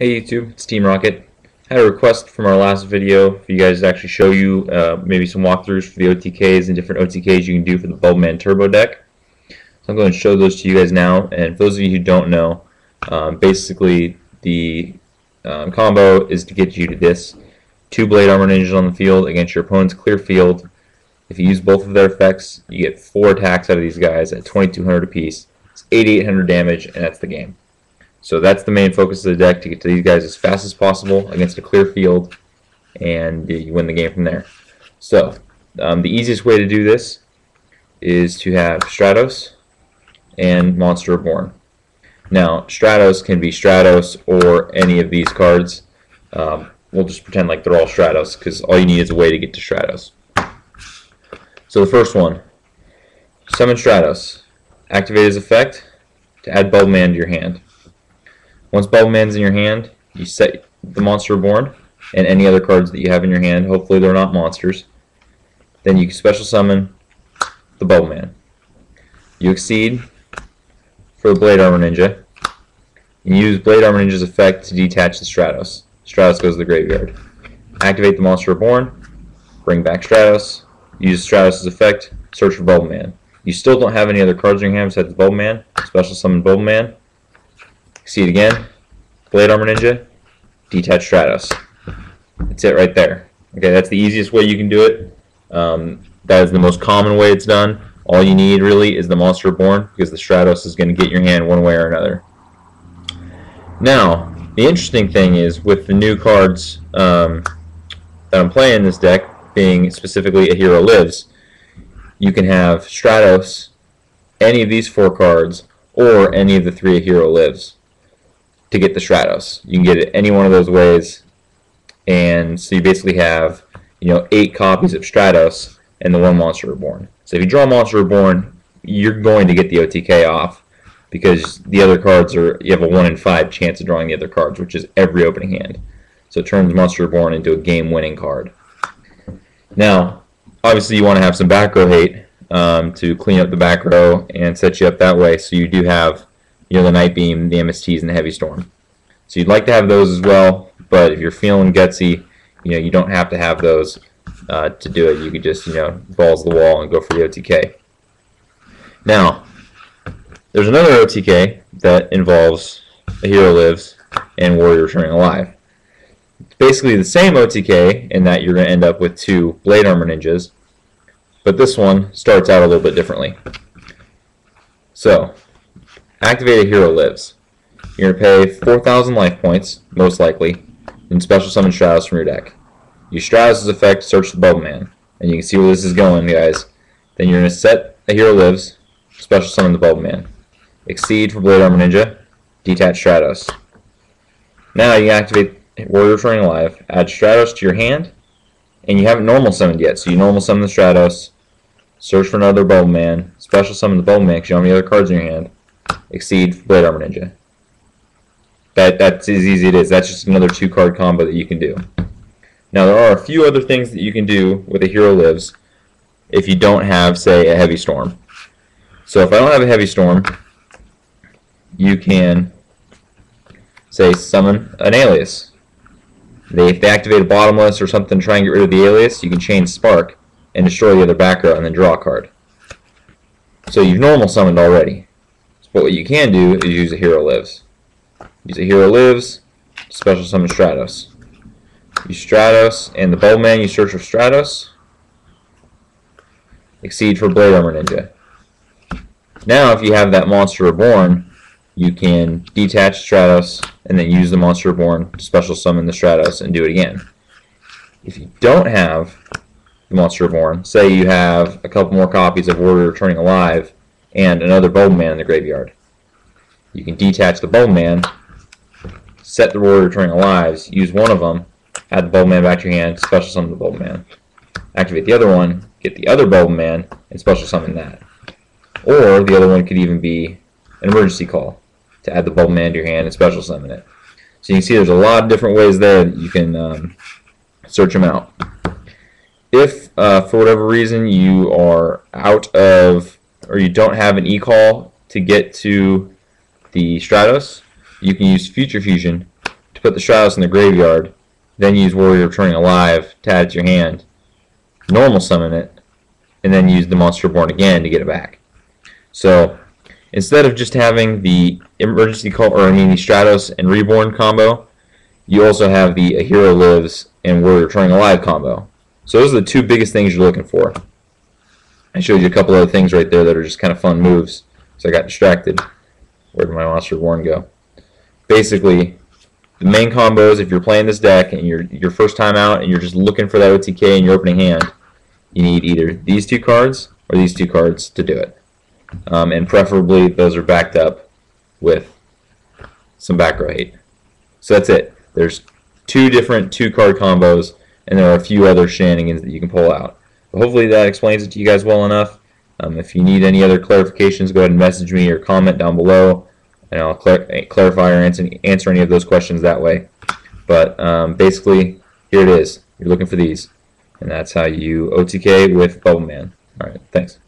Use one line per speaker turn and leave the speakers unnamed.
Hey YouTube, it's Team Rocket. I had a request from our last video for you guys to actually show you maybe some walkthroughs for the OTKs and different OTKs you can do for the Bubbleman Turbo deck. So I'm going to show those to you guys now, and for those of you who don't know, basically the combo is to get you to this 2 Blade Armor Ninjas on the field against your opponent's clear field. If you use both of their effects, you get 4 attacks out of these guys at 2200 apiece. It's 8800 damage, and that's the game. So that's the main focus of the deck, to get to these guys as fast as possible against a clear field, and you win the game from there. So the easiest way to do this is to have Stratos and Monster Reborn. Now Stratos can be Stratos or any of these cards. We'll just pretend like they're all Stratos, because all you need is a way to get to Stratos. So the first one, summon Stratos. Activate his effect to add Bubbleman to your hand. Once Bubbleman's in your hand, you set the Monster Reborn and any other cards that you have in your hand. Hopefully they're not monsters. Then you can special summon the Bubbleman. You exceed for the Blade Armor Ninja. You use Blade Armor Ninja's effect to detach the Stratos. Stratos goes to the graveyard. Activate the Monster Reborn, bring back Stratos, use Stratos' effect, search for Bubbleman. You still don't have any other cards in your hand besides the Bubbleman. Special summon Bubbleman. See it again, Blade Armor Ninja, detach Stratos. That's it right there. Okay, that's the easiest way you can do it. That is the most common way it's done. All you need really is the Monster Reborn, because the Stratos is going to get your hand one way or another. Now, the interesting thing is, with the new cards that I'm playing in this deck, being specifically A Hero Lives, you can have Stratos, any of these 4 cards, or any of the 3 A Hero Lives to get the Stratos. You can get it any one of those ways, and so you basically have 8 copies of Stratos and the 1 Monster Reborn. So if you draw Monster Reborn, you're going to get the OTK off, because the other cards you have a 1 in 5 chance of drawing the other cards, which is every opening hand. So it turns Monster Reborn into a game-winning card. Now, obviously you want to have some back row hate to clean up the back row and set you up that way, so you do have the Night Beam, the MSTs, and the Heavy Storm. So you'd like to have those as well, but if you're feeling gutsy, you don't have to have those to do it. You could just balls the wall and go for the OTK. Now, there's another OTK that involves A Hero Lives and Warrior Returning Alive. It's basically the same OTK in that you're going to end up with 2 Blade Armor Ninjas, but this one starts out a little bit differently. So, activate A Hero Lives. You're going to pay 4,000 life points, most likely, and special summon Stratos from your deck. Use Stratos' effect to search the Bubbleman, and you can see where this is going, guys. Then you're going to set A Hero Lives, special summon the Bubbleman. Exceed for Blade Armor Ninja, detach Stratos. Now you can activate Warrior Returning Alive, add Stratos to your hand, and you haven't normal summoned yet, so you normal summon the Stratos, search for another Bubbleman, special summon the Bubbleman because you don't have any other cards in your hand, exceed for Blade Armor Ninja. That's as easy as it is. That's just another 2-card combo that you can do. Now there are a few other things that you can do with A Hero Lives if you don't have, say, a Heavy Storm. So if I don't have a Heavy Storm, you can, say, summon an Alias. If they activate a Bottomless or something to try and get rid of the Alias, you can chain Spark and destroy the other back row and then draw a card. So you've normal summoned already. But what you can do is use A Hero Lives. Use A Hero Lives, special summon Stratos. Use Stratos and the Bubbleman, you search for Stratos. Exceed for Blade Armor Ninja. Now if you have that Monster Reborn, you can detach Stratos and then use the Monster Reborn to special summon the Stratos and do it again. If you don't have the Monster Reborn, say you have a couple more copies of Warrior Returning Alive and another Bubbleman in the graveyard, you can detach the Bubbleman, set the Warrior Returning Alives, use one of them, add the Bubbleman back to your hand, special summon the Bubbleman. Activate the other one, get the other Bubbleman, and special summon that. Or the other one could even be an emergency call to add the Bubbleman to your hand and special summon it. So you can see there's a lot of different ways there that you can search them out. If for whatever reason you are out of, or you don't have an e-call to get to the Stratos, you can use Future Fusion to put the Stratos in the graveyard, then use Warrior Returning Alive to add it to your hand, normal summon it, and then use the Monster Born again to get it back. So instead of just having the emergency call, or I mean the Stratos and Reborn combo, you also have the A Hero Lives and Warrior Returning Alive combo. So those are the two biggest things you're looking for. I showed you a couple other things right there that are just kind of fun moves, so I got distracted. Where did my Monster Born go? Basically, the main combos, if you're playing this deck and you're your first time out and you're just looking for that OTK in your opening hand, you need either these two cards or these two cards to do it. And preferably those are backed up with some back row hate. So that's it. There's two different two-card combos, and there are a few other shenanigans that you can pull out. But hopefully that explains it to you guys well enough. If you need any other clarifications, go ahead and message me or comment down below, and I'll clarify or answer any of those questions that way. But basically, here it is. You're looking for these, and that's how you OTK with Bubbleman. All right, thanks.